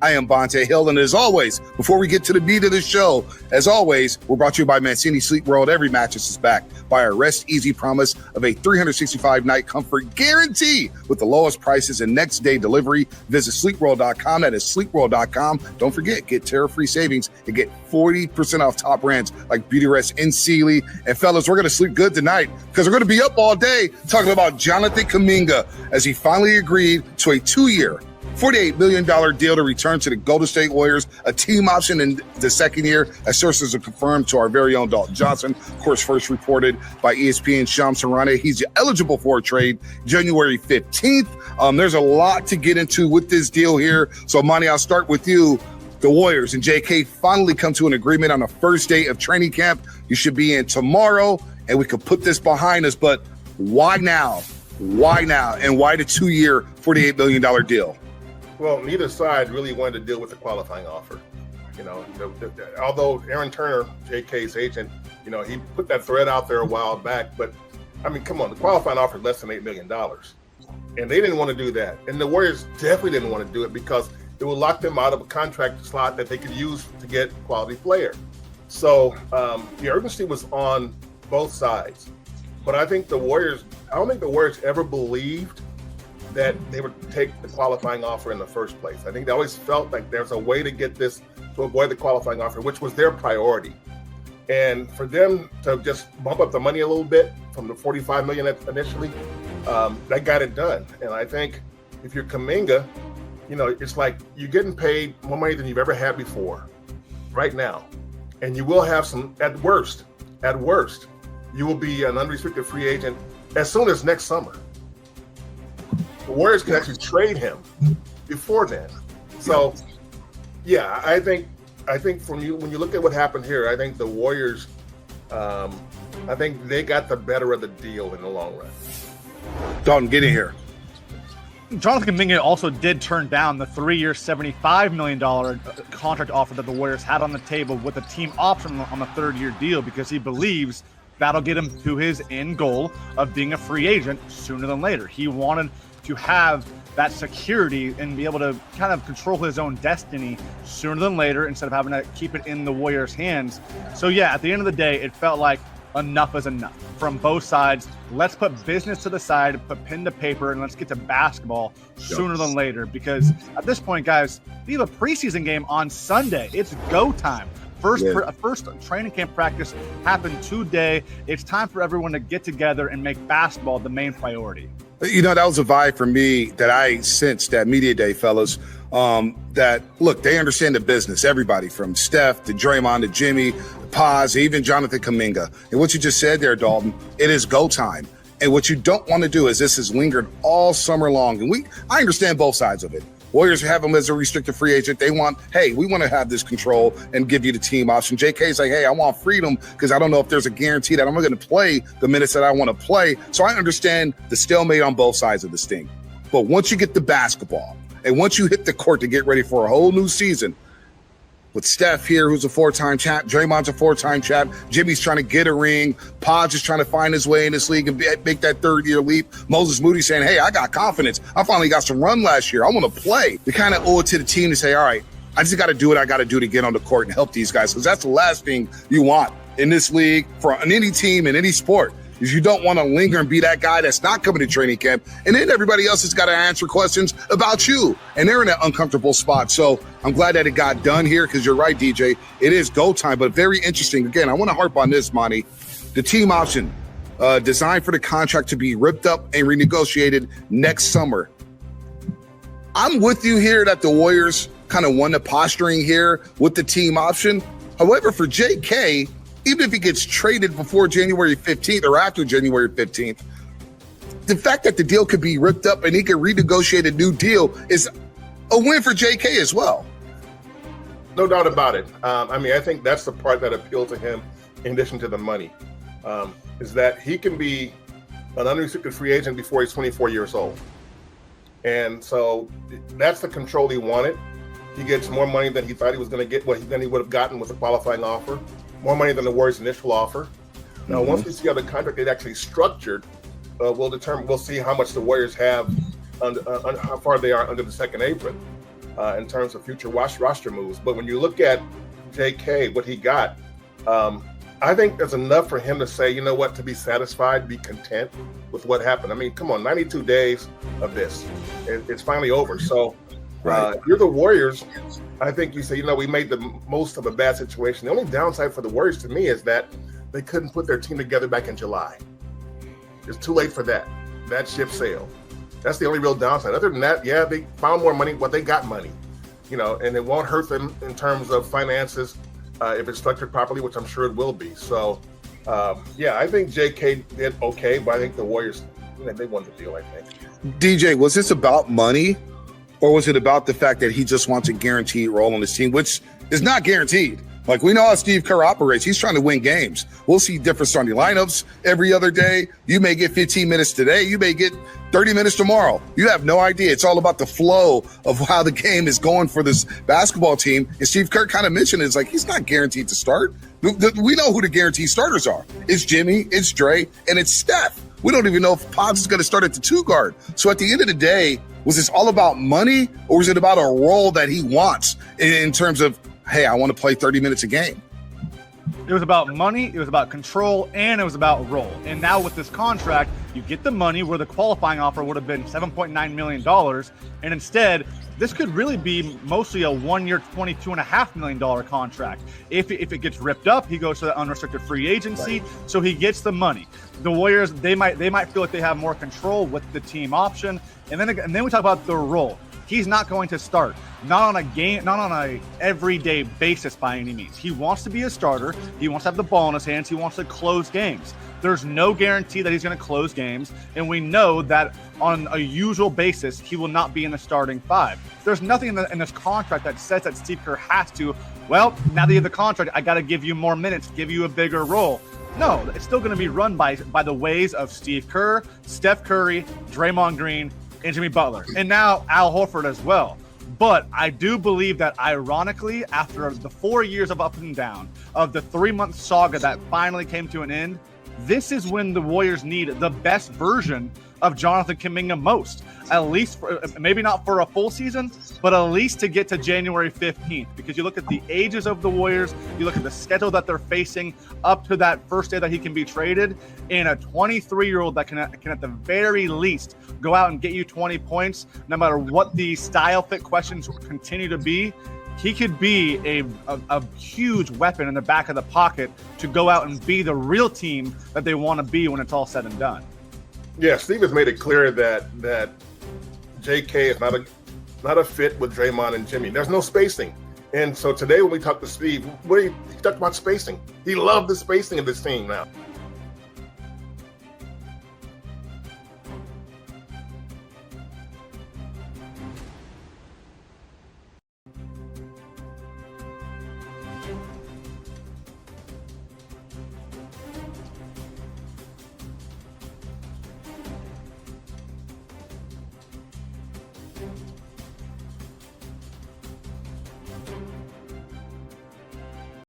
I am Bonte Hill, and as always, before we get to the meat of the show, as always, we're brought to you by Mancini Sleep World. Every mattress is backed by our Rest Easy promise of a 365-night comfort guarantee with the lowest prices and next-day delivery. Visit sleepworld.com. That is sleepworld.com. Don't forget, get terror-free savings and get 40% off top brands like Beautyrest and Sealy. And fellas, we're going to sleep good tonight because we're going to be up all day talking about Jonathan Kuminga as he finally agreed to a 2-year, $48 million deal to return to the Golden State Warriors, a team option in the second year, as sources have confirmed to our very own Dalton Johnson. Of course, first reported by ESPN Shams. He's eligible for a trade January 15th. There's a lot to get into with this deal here. So, Monty, I'll start with you. The Warriors and JK finally come to an agreement on the first day of training camp. You should be in tomorrow, and we could put this behind us. But why now? Why now? And why the 2-year, $48 million deal? Well, neither side really wanted to deal with the qualifying offer. You know, although Aaron Turner, JK's agent, you know, he put that thread out there a while back. But, I mean, come on, the qualifying offer is less than $8 million. And they didn't want to do that. And the Warriors definitely didn't want to do it because it would lock them out of a contract slot that they could use to get a quality player. So the urgency was on both sides. But I think I don't think the Warriors ever believed that they would take the qualifying offer in the first place. I think they always felt like there's a way to get this to avoid the qualifying offer, which was their priority. And for them to just bump up the money a little bit from the $45 million initially, that got it done. And I think if you're Kuminga, you know, it's like you're getting paid more money than you've ever had before right now. And you will have some, at worst, you will be an unrestricted free agent as soon as next summer. The Warriors can actually trade him before then. So, yeah, I think when you look at what happened here, I think the Warriors, I think they got the better of the deal in the long run. Dalton, get in here. Jonathan Kuminga also did turn down the 3-year, $75 million contract offer that the Warriors had on the table with a team option on the third-year deal because he believes that'll get him to his end goal of being a free agent sooner than later. He wanted to have that security and be able to kind of control his own destiny sooner than later instead of having to keep it in the Warriors' hands. So yeah, at the end of the day, it felt like enough is enough from both sides. Let's put business to the side, put pen to paper, and let's get to basketball sooner than later. Because at this point, guys, we have a preseason game on Sunday. It's go time. First training camp practice happened today. It's time for everyone to get together and make basketball the main priority. You know, that was a vibe for me that I sensed at Media Day, fellas, that, look, they understand the business. Everybody from Steph to Draymond to Jimmy, Paz, even Jonathan Kuminga. And what you just said there, Dalton, it is go time. And what you don't want to do is this has lingered all summer long. And I understand both sides of it. Warriors have him as a restricted free agent. They want, hey, we want to have this control and give you the team option. JK's like, hey, I want freedom because I don't know if there's a guarantee that I'm going to play the minutes that I want to play. So I understand the stalemate on both sides of this thing. But once you get the basketball and once you hit the court to get ready for a whole new season, with Steph here, who's a 4-time champ, Draymond's a 4-time champ, Jimmy's trying to get a ring, Pod's just trying to find his way in this league and make that third-year leap. Moses Moody saying, hey, I got confidence. I finally got some run last year. I want to play. You kind of owe it to the team to say, all right, I just got to do what I got to do to get on the court and help these guys because that's the last thing you want in this league for any team in any sport. Is you don't want to linger and be that guy that's not coming to training camp. And then everybody else has got to answer questions about you. And they're in an uncomfortable spot. So I'm glad that it got done here because you're right, DJ. It is go time, but very interesting. Again, I want to harp on this, Monty. The team option designed for the contract to be ripped up and renegotiated next summer. I'm with you here that the Warriors kind of won the posturing here with the team option. However, for JK, even if he gets traded before January 15th or after January 15th, the fact that the deal could be ripped up and he could renegotiate a new deal is a win for JK as well. No doubt about it. I think that's the part that appealed to him in addition to the money, is that he can be an unrestricted free agent before he's 24 years old. And so that's the control he wanted. He gets more money than he thought he was going to get, than he would have gotten with a qualifying offer. More money than the Warriors' initial offer. Now, once we see how the contract is actually structured, we'll see how much the Warriors have, how far they are under the second apron. in terms of future roster moves. But when you look at JK, what he got, I think there's enough for him to say, you know what, to be satisfied, be content with what happened. I mean, come on, 92 days of this. It's finally over. So if you're the Warriors, I think you say, you know, we made the most of a bad situation. The only downside for the Warriors to me is that they couldn't put their team together back in July. It's too late for that. That ship sailed. That's the only real downside. Other than that, yeah, they found more money. Well, they got money, you know, and it won't hurt them in terms of finances if it's structured properly, which I'm sure it will be. So, yeah, I think JK did okay, but I think the Warriors, they won the deal, I think. DJ, was this about money, or was it about the fact that he just wants a guaranteed role on his team, which is not guaranteed? Like, we know how Steve Kerr operates. He's trying to win games. We'll see different starting lineups every other day. You may get 15 minutes today. You may get 30 minutes tomorrow. You have no idea. It's all about the flow of how the game is going for this basketball team. And Steve Kerr kind of mentioned it's like he's not guaranteed to start. We know who the guaranteed starters are. It's Jimmy, it's Dre, and it's Steph. We don't even know if Pops is going to start at the 2 guard. So at the end of the day, was this all about money, or was it about a role that he wants in terms of, hey, I want to play 30 minutes a game? It was about money, it was about control, and it was about role. And now with this contract, you get the money where the qualifying offer would have been $7.9 million. And instead, this could really be mostly a 1-year, $22.5 million contract. If it gets ripped up, he goes to the unrestricted free agency, so he gets the money. The Warriors, they might feel like they have more control with the team option. And then we talk about the role. He's not going to start, not on a everyday basis by any means. He wants to be a starter. He wants to have the ball in his hands. He wants to close games. There's no guarantee that he's going to close games, and we know that on a usual basis, he will not be in the starting 5. There's nothing in this contract that says that Steve Kerr has to, well, now that you have the contract, I got to give you more minutes, give you a bigger role. No, it's still going to be run by the ways of Steve Kerr, Steph Curry, Draymond Green, and Jimmy Butler, and now Al Horford as well. But I do believe that, ironically, after the 4 years of up and down, of the 3-month saga that finally came to an end, this is when the Warriors need the best version of Jonathan Kuminga most, at least maybe not for a full season, but at least to get to January 15th. Because you look at the ages of the Warriors, you look at the schedule that they're facing up to that first day that he can be traded, and a 23-year-old that can at the very least go out and get you 20 points, no matter what the style fit questions continue to be. He could be a huge weapon in the back of the pocket to go out and be the real team that they want to be when it's all said and done. Yeah, Steve has made it clear that JK is not a fit with Draymond and Jimmy. There's no spacing. And so today when we talked to Steve, he talked about spacing. He loved the spacing of this team now.